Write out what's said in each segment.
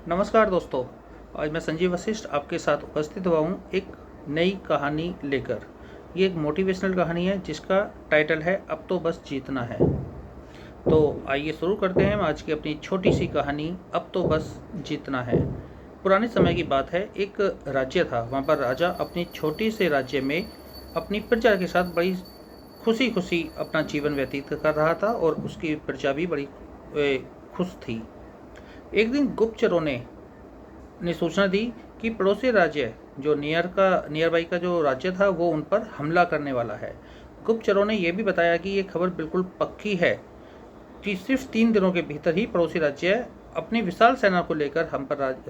नमस्कार दोस्तों। आज मैं संजीव वशिष्ठ आपके साथ उपस्थित हुआ हूँ एक नई कहानी लेकर। ये एक मोटिवेशनल कहानी है जिसका टाइटल है अब तो बस जीतना है। तो आइए शुरू करते हैं हम आज की अपनी छोटी सी कहानी अब तो बस जीतना है। पुराने समय की बात है, एक राज्य था। वहाँ पर राजा अपनी छोटी से राज्य में अपनी प्रजा के साथ बड़ी खुशी खुशी अपना जीवन व्यतीत कर रहा था और उसकी प्रजा भी बड़ी खुश थी। एक दिन गुप्तचरों ने सूचना दी कि पड़ोसी राज्य जो नियर बाई का जो राज्य था वो उन पर हमला करने वाला है। गुप्तचरों ने यह भी बताया कि ये खबर बिल्कुल पक्की है कि सिर्फ 3 दिनों के भीतर ही पड़ोसी राज्य अपनी विशाल सेना को लेकर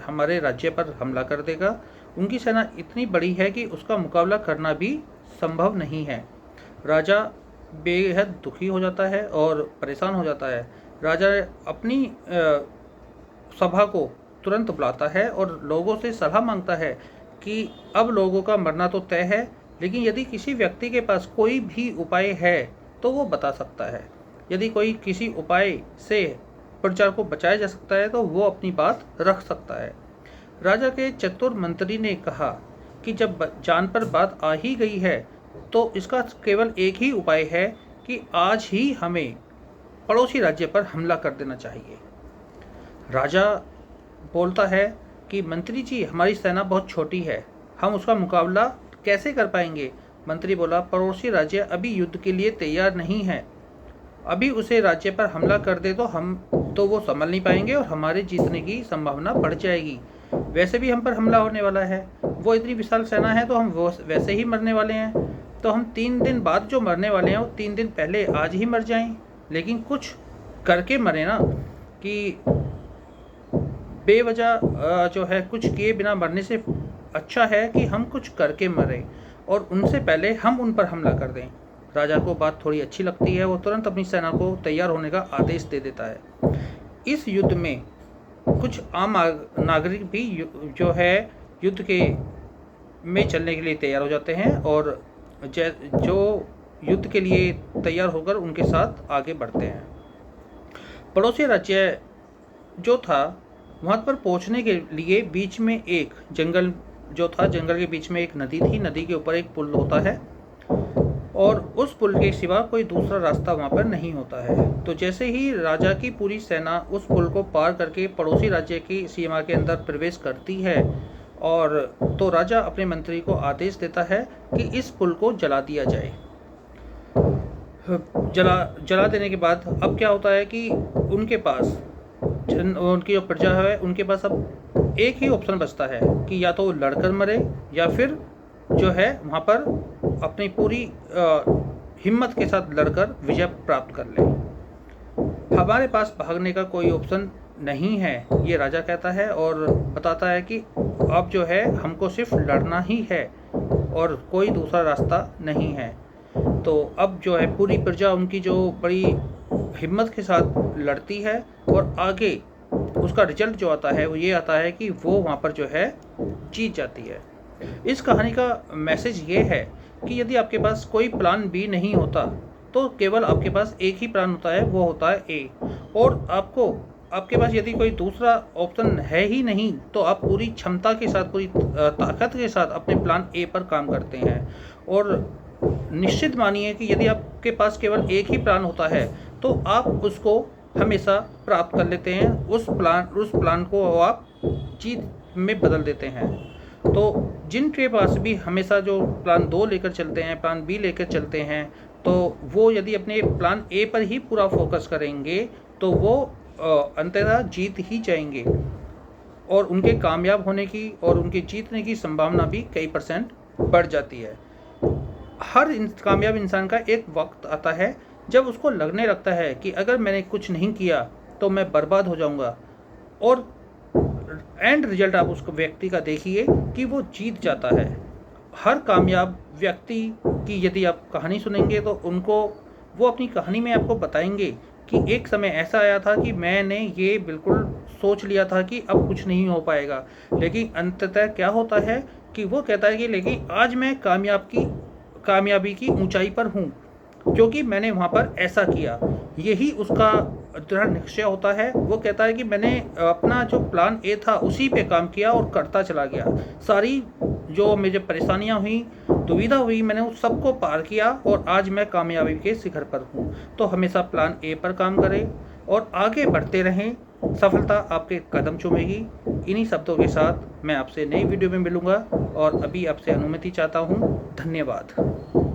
हमारे राज्य पर हमला कर देगा। उनकी सेना इतनी बड़ी है कि उसका मुकाबला करना भी संभव नहीं है। राजा बेहद दुखी हो जाता है और परेशान हो जाता है। राजा अपनी सभा को तुरंत बुलाता है और लोगों से सलाह मांगता है कि अब लोगों का मरना तो तय है, लेकिन यदि किसी व्यक्ति के पास कोई भी उपाय है तो वो बता सकता है। यदि कोई किसी उपाय से प्रजा को बचाया जा सकता है तो वो अपनी बात रख सकता है। राजा के चतुर मंत्री ने कहा कि जब जान पर बात आ ही गई है तो इसका केवल एक ही उपाय है कि आज ही हमें पड़ोसी राज्य पर हमला कर देना चाहिए। राजा बोलता है कि मंत्री जी, हमारी सेना बहुत छोटी है, हम उसका मुकाबला कैसे कर पाएंगे। मंत्री बोला, पड़ोसी राज्य अभी युद्ध के लिए तैयार नहीं है। अभी उसे राज्य पर हमला कर दे तो वो संभल नहीं पाएंगे और हमारे जीतने की संभावना बढ़ जाएगी। वैसे भी हम पर हमला होने वाला है, वो इतनी विशाल सेना है तो हम वैसे ही मरने वाले हैं। तो हम 3 दिन बाद जो मरने वाले हैं वो 3 दिन पहले आज ही मर जाएं, लेकिन कुछ करके मरे ना, कि बेवजह जो है कुछ किए बिना मरने से अच्छा है कि हम कुछ करके मरें और उनसे पहले हम उन पर हमला कर दें। राजा को बात थोड़ी अच्छी लगती है, वो तुरंत अपनी सेना को तैयार होने का आदेश दे देता है। इस युद्ध में कुछ आम नागरिक भी जो है युद्ध के में चलने के लिए तैयार हो जाते हैं और जो युद्ध के लिए तैयार होकर उनके साथ आगे बढ़ते हैं। पड़ोसी राज्य जो था वहाँ पर पहुँचने के लिए बीच में एक जंगल जो था, जंगल के बीच में एक नदी थी। नदी के ऊपर एक पुल होता है और उस पुल के सिवा कोई दूसरा रास्ता वहाँ पर नहीं होता है। तो जैसे ही राजा की पूरी सेना उस पुल को पार करके पड़ोसी राज्य की सीमा के अंदर प्रवेश करती है और तो राजा अपने मंत्री को आदेश देता है कि इस पुल को जला दिया जाए। जला देने के बाद अब क्या होता है कि उनके पास उनकी जो प्रजा है उनके पास अब एक ही ऑप्शन बचता है कि या तो वो लड़कर मरे या फिर जो है वहाँ पर अपनी पूरी हिम्मत के साथ लड़कर विजय प्राप्त कर ले। हमारे पास भागने का कोई ऑप्शन नहीं है, ये राजा कहता है और बताता है कि अब जो है हमको सिर्फ लड़ना ही है और कोई दूसरा रास्ता नहीं है। तो अब जो है पूरी प्रजा उनकी जो बड़ी हिम्मत के साथ लड़ती है और आगे उसका रिजल्ट जो आता है वो ये आता है कि वो वहाँ पर जो है जीत जाती है। इस कहानी का मैसेज ये है कि यदि आपके पास कोई प्लान बी नहीं होता तो केवल आपके पास एक ही प्लान होता है, वो होता है ए। और आपके पास यदि कोई दूसरा ऑप्शन है ही नहीं तो आप पूरी क्षमता के साथ, पूरी ताकत के साथ अपने प्लान ए पर काम करते हैं। और निश्चित मानिए कि यदि आपके पास केवल एक ही प्लान होता है तो आप उसको हमेशा प्राप्त कर लेते हैं। उस प्लान को आप जीत में बदल देते हैं। तो जिनके पास भी हमेशा जो प्लान 2 लेकर चलते हैं, प्लान बी लेकर चलते हैं, तो वो यदि अपने प्लान ए पर ही पूरा फोकस करेंगे तो वो अंततः जीत ही जाएंगे और उनके कामयाब होने की और उनके जीतने की संभावना भी कई % बढ़ जाती है। हर कामयाब इंसान का एक वक्त आता है जब उसको लगने लगता है कि अगर मैंने कुछ नहीं किया तो मैं बर्बाद हो जाऊंगा, और एंड रिजल्ट आप उस व्यक्ति का देखिए कि वो जीत जाता है। हर कामयाब व्यक्ति की यदि आप कहानी सुनेंगे तो वो अपनी कहानी में आपको बताएंगे कि एक समय ऐसा आया था कि मैंने ये बिल्कुल सोच लिया था कि अब कुछ नहीं हो पाएगा, लेकिन अंततः क्या होता है कि वो कहता है कि लेकिन आज मैं कामयाबी की ऊंचाई पर हूँ क्योंकि मैंने वहाँ पर ऐसा किया। यही उसका दृढ़ निश्चय होता है। वो कहता है कि मैंने अपना जो प्लान ए था उसी पे काम किया और करता चला गया। सारी जो मुझे परेशानियाँ हुई, दुविधा हुई, मैंने उस सबको पार किया और आज मैं कामयाबी के शिखर पर हूँ। तो हमेशा प्लान ए पर काम करें और आगे बढ़ते रहें, सफलता आपके कदम चूमेगी। इन्हीं शब्दों के साथ मैं आपसे नई वीडियो में मिलूँगा और अभी आपसे अनुमति चाहता हूँ। धन्यवाद।